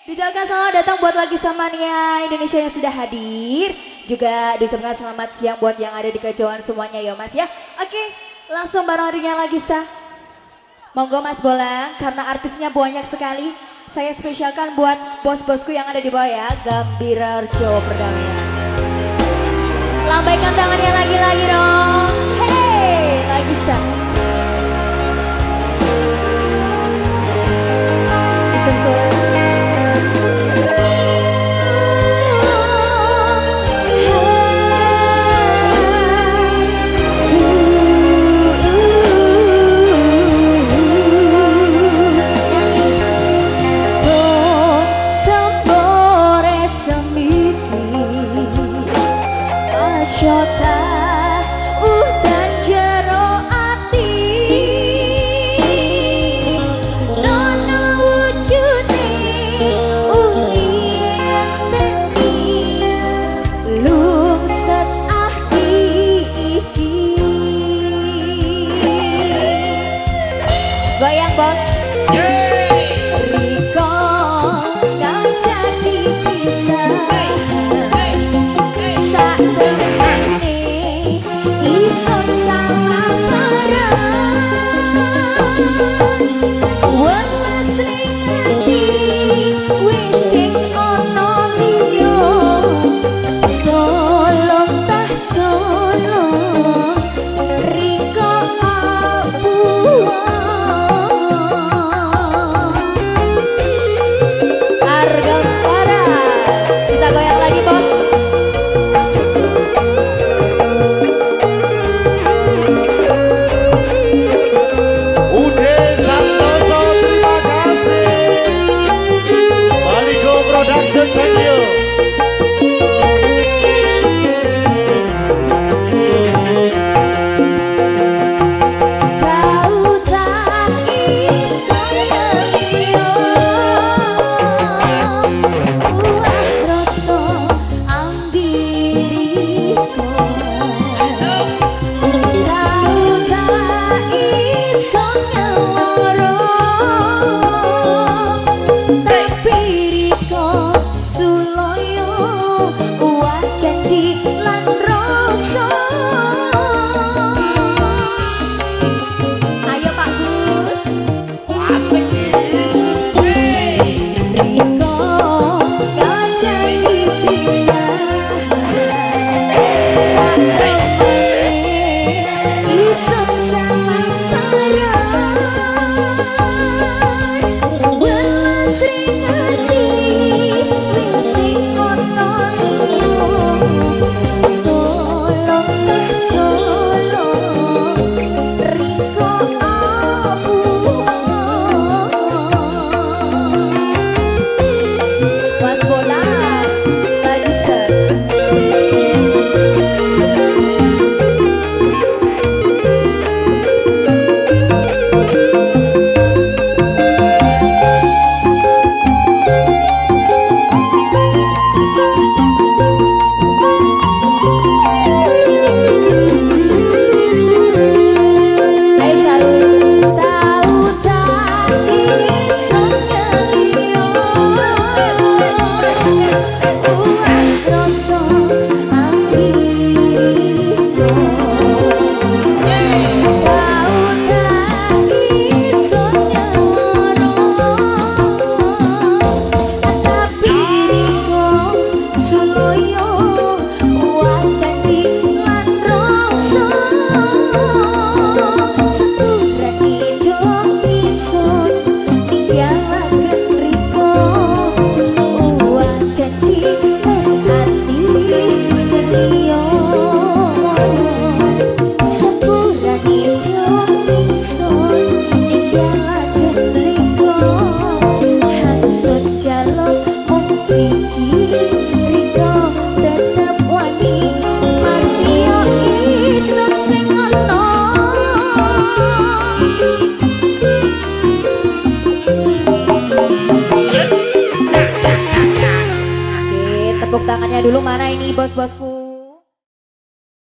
Diucapkan selamat datang buat Lagista Mania Indonesia yang sudah hadir. Juga diucapkan selamat siang buat yang ada di kejauhan semuanya ya Mas ya. Oke, langsung bareng ringnya Lagista. Monggo Mas Bolang, karena artisnya banyak sekali. Saya spesialkan buat bos-bosku yang ada di bawah ya. Gambira Arjo Perdamaian. Lambaikan tangannya lagi-lagi dong. Hey, Lagista. Goyang bos. Riko gak jadi pisah. Saat temani isun salah barang. Welas ringati wising ono liyo. Solong tah solong Riko abuah. Kita goyang lagi bos. Ude Santoso, terima kasih. Baligo Production, thank you. Tepuk tangannya dulu, mana ini bos-bosku?